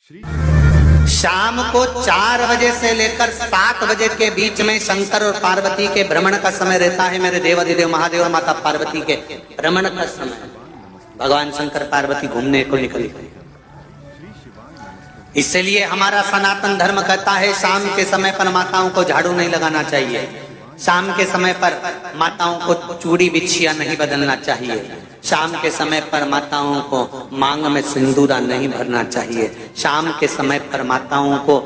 शाम को 4 बजे से लेकर 7 बजे के बीच में शंकर और पार्वती के भ्रमण का समय रहता है। मेरे देवाधिदेव महादेव और माता पार्वती के भ्रमण का समय, भगवान शंकर पार्वती घूमने को निकले। इसलिए हमारा सनातन धर्म कहता है शाम के समय पर माताओं को झाड़ू नहीं लगाना चाहिए, शाम के समय पर माताओं को चूड़ी बिछिया नहीं बदलना चाहिए, शाम के समय पर माताओं को मांग में सिंदूरा नहीं भरना चाहिए, शाम के समय पर माताओं को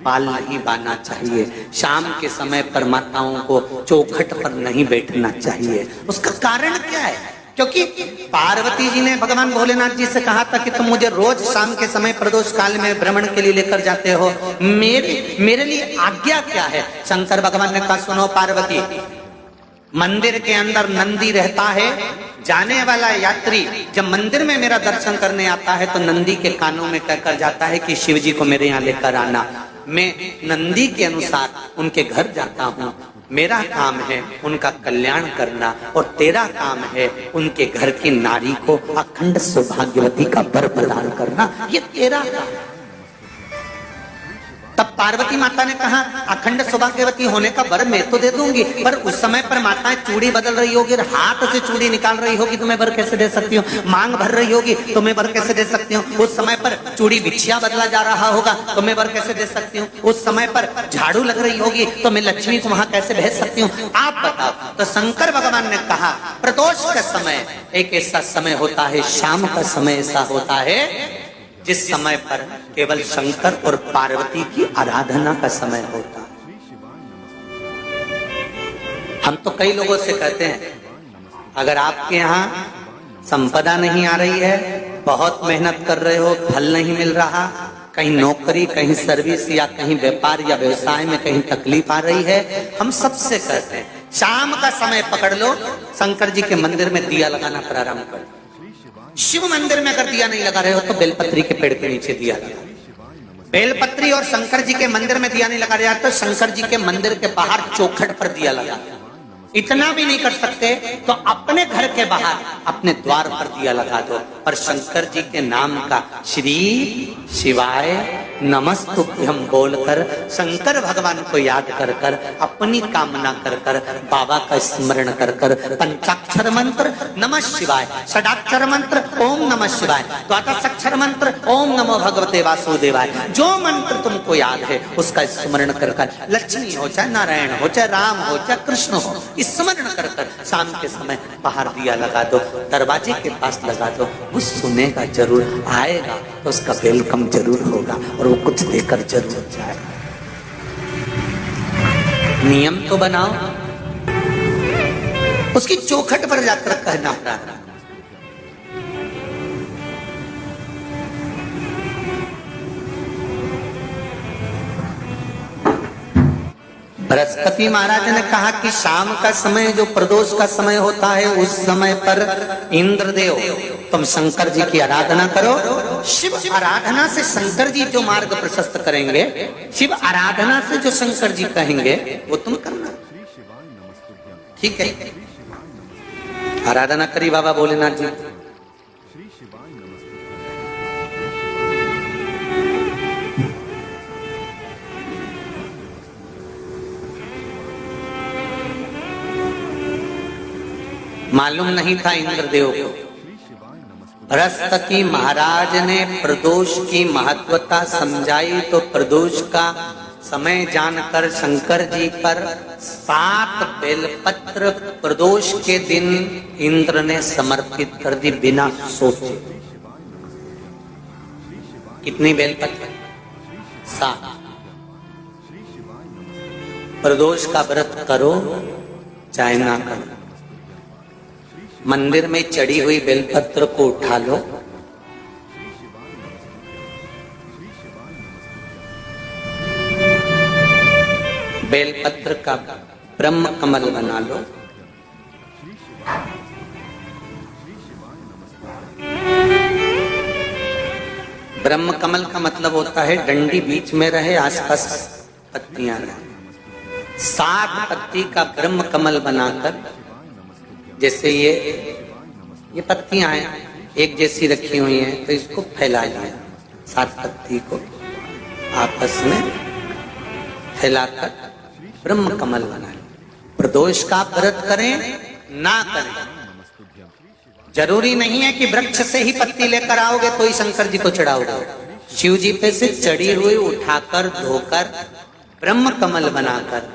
बाल नहीं बांधना चाहिए, शाम के समय पर माताओं को चौखट पर नहीं बैठना चाहिए। उसका कारण क्या है? क्योंकि पार्वती जी ने भगवान भोलेनाथ जी से कहा था कि तुम मुझे रोज शाम के समय प्रदोष काल में भ्रमण के लिए लेकर जाते हो, मेरे लिए आज्ञा क्या है? शंकर भगवान ने कहा सुनो पार्वती, मंदिर के अंदर नंदी रहता है, जाने वाला यात्री जब मंदिर में मेरा दर्शन करने आता है तो नंदी के कानों में कहकर जाता है कि शिव जी को मेरे यहाँ लेकर आना। मैं नंदी के अनुसार उनके घर जाता हूँ, मेरा काम है उनका कल्याण करना और तेरा काम है उनके घर की नारी को अखंड सौभाग्यवती का वर प्रदान करना, ये तेरा काम है। तब पार्वती माता ने कहा अखंड सौभाग्यवती होने का वर मैं तो दे दूंगी, पर उस समय पर माताएं चूड़ी बदल रही होगी, हाथ से चूड़ी निकाल रही होगी तो मैं वर कैसे दे सकती हूँ? मांग भर रही होगी तो मैं वर कैसे दे सकती हूँ? उस समय पर चूड़ी बिछिया बदला जा रहा होगा तो मैं वर कैसे दे सकती हूँ? उस समय पर झाड़ू लग रही होगी तो मैं लक्ष्मी को वहां कैसे भेज सकती हूँ? आप बताओ। तो शंकर भगवान ने कहा प्रदोष का समय एक ऐसा समय होता है, शाम का समय ऐसा होता है जिस समय पर केवल शंकर और पार्वती की आराधना का समय होता है। हम तो कई लोगों से कहते हैं अगर आपके यहाँ संपदा नहीं आ रही है, बहुत मेहनत कर रहे हो, फल नहीं मिल रहा, कहीं नौकरी, कहीं सर्विस या कहीं व्यापार या व्यवसाय में कहीं तकलीफ आ रही है, हम सबसे कहते हैं शाम का समय पकड़ लो, शंकर जी के मंदिर में दिया लगाना प्रारंभ कर दो। शिव मंदिर में अगर दिया नहीं लगा रहे हो तो बेलपत्री के पेड़ के नीचे दिया लगा। बेलपत्री और शंकर जी के मंदिर में दिया नहीं लगा रहा तो शंकर जी के मंदिर के बाहर चौखट पर दिया लगा। इतना भी नहीं कर सकते तो अपने घर के बाहर अपने द्वार पर दिया लगा दो, पर शंकर जी के नाम का श्री शिवाय नमस्तुभ्यम बोलकर शंकर भगवान को याद कर कर अपनी कामना कर कर बाबा का स्मरण कर कर पंचाक्षर मंत्र नमः शिवाय, षडाक्षर मंत्र ओम नमः शिवाय, द्वादशाक्षर मंत्र ओम नमो भगवते वासुदेवाय, जो मंत्र तुमको याद है उसका स्मरण कर कर लक्ष्मी हो चाहे नारायण हो चाहे राम हो चाहे कृष्ण हो, स्मरण कर कर शाम के समय बाहर दिया लगा दो, दरवाजे के पास लगा दो। वो सुनेगा जरूर, आएगा तो उसका वेलकम जरूर होगा और वो कुछ देकर जरूर जाएगा। नियम तो बनाओ, उसकी चौखट पर जाकर कहना प्रारंभ। बृहस्पति महाराज ने कहा कि शाम का समय जो प्रदोष का समय होता है उस समय पर इंद्रदेव तुम शंकर जी की आराधना करो। शिव आराधना से शंकर जी जो मार्ग प्रशस्त करेंगे, शिव आराधना से जो शंकर जी कहेंगे वो तुम करना, ठीक है? आराधना करी बाबा भोलेनाथ जी। मालूम नहीं था इंद्रदेव को। बृहस्पति महाराज ने प्रदोष की महत्वता समझाई तो प्रदोष का समय जानकर शंकर जी पर 7 बेलपत्र प्रदोष के दिन इंद्र ने समर्पित कर दी बिना सोचे। कितनी बेलपत्र? 7। प्रदोष का व्रत करो चाहे ना करो, मंदिर में चढ़ी हुई बेलपत्र को उठा लो, बेलपत्र का ब्रह्म कमल बना लो, ब्रह्म कमल का मतलब होता है डंडी बीच में रहे, आसपास पत्तियां रहे। 7 पत्ती का ब्रह्म कमल बनाकर, जैसे ये पत्तियां हैं एक जैसी रखी हुई हैं तो इसको फैला लिया, सात पत्ती को आपस में फैलाकर ब्रह्म कमल बना लें। प्रदोष का व्रत करें ना करें, जरूरी नहीं है कि वृक्ष से ही पत्ती लेकर आओगे तो ही शंकर जी को चढ़ाओगे। शिव जी पे से चढ़ी हुई उठाकर धोकर ब्रह्म कमल बनाकर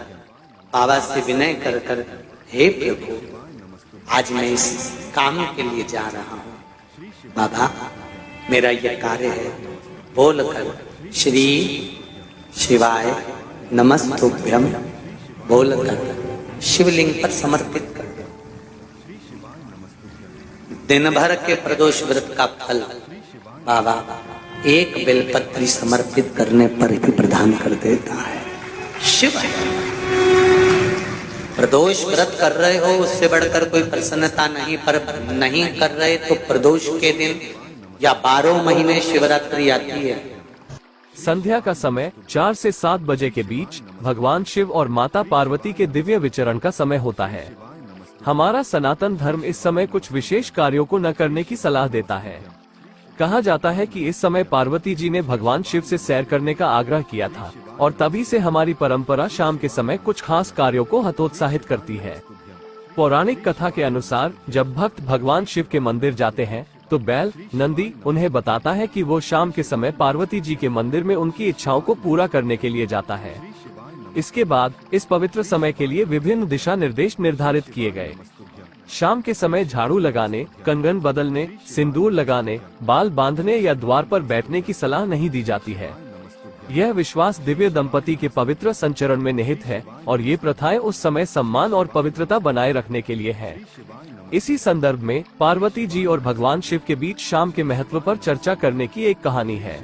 बाबा से विनय कर कर, हे प्रभु आज मैं इस काम के लिए जा रहा हूं, बाबा मेरा यह कार्य है, बोलकर श्री शिवाय नमस्तुभ्यम बोलकर शिवलिंग पर समर्पित कर दो। दिन भर के प्रदोष व्रत का फल बाबा एक बेलपत्री समर्पित करने पर ही प्रदान कर देता है। शिव प्रदोष व्रत कर रहे हो उससे बढ़कर कोई प्रसन्नता नहीं, पर नहीं कर रहे तो प्रदोष के दिन या 12 महीने शिवरात्रि आती है। संध्या का समय 4 से 7 बजे के बीच भगवान शिव और माता पार्वती के दिव्य विचरण का समय होता है। हमारा सनातन धर्म इस समय कुछ विशेष कार्यों को न करने की सलाह देता है। कहा जाता है कि इस समय पार्वती जी ने भगवान शिव से सैर करने का आग्रह किया था और तभी से हमारी परंपरा शाम के समय कुछ खास कार्यों को हतोत्साहित करती है। पौराणिक कथा के अनुसार जब भक्त भगवान शिव के मंदिर जाते हैं तो बैल नंदी उन्हें बताता है कि वो शाम के समय पार्वती जी के मंदिर में उनकी इच्छाओं को पूरा करने के लिए जाता है। इसके बाद इस पवित्र समय के लिए विभिन्न दिशा निर्देश निर्धारित किए गए। शाम के समय झाड़ू लगाने, कंगन बदलने, सिंदूर लगाने, बाल बांधने या द्वार पर बैठने की सलाह नहीं दी जाती है। यह विश्वास दिव्य दंपति के पवित्र संचरण में निहित है और ये प्रथाएं उस समय सम्मान और पवित्रता बनाए रखने के लिए है। इसी संदर्भ में पार्वती जी और भगवान शिव के बीच शाम के महत्व पर चर्चा करने की एक कहानी है।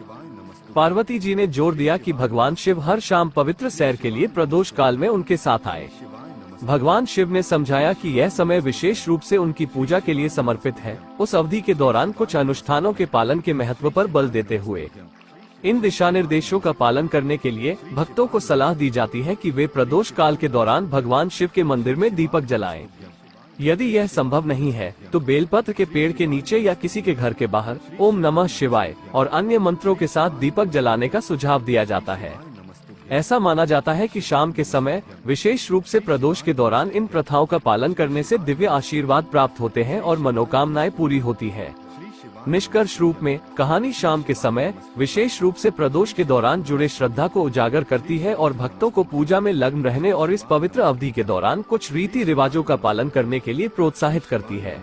पार्वती जी ने जोर दिया कि भगवान शिव हर शाम पवित्र सैर के लिए प्रदोष काल में उनके साथ आए। भगवान शिव ने समझाया कि यह समय विशेष रूप से उनकी पूजा के लिए समर्पित है। उस अवधि के दौरान कुछ अनुष्ठानों के पालन के महत्व पर बल देते हुए इन दिशा निर्देशों का पालन करने के लिए भक्तों को सलाह दी जाती है कि वे प्रदोष काल के दौरान भगवान शिव के मंदिर में दीपक जलाएं। यदि यह संभव नहीं है तो बेलपत्र के पेड़ के नीचे या किसी के घर के बाहर ओम नमः शिवाय और अन्य मंत्रों के साथ दीपक जलाने का सुझाव दिया जाता है। ऐसा माना जाता है कि शाम के समय विशेष रूप से प्रदोष के दौरान इन प्रथाओं का पालन करने से दिव्य आशीर्वाद प्राप्त होते हैं और मनोकामनाएं पूरी होती है। निष्कर्ष रूप में कहानी शाम के समय विशेष रूप से प्रदोष के दौरान जुड़े श्रद्धा को उजागर करती है और भक्तों को पूजा में लग्न रहने और इस पवित्र अवधि के दौरान कुछ रीति रिवाजों का पालन करने के लिए प्रोत्साहित करती है।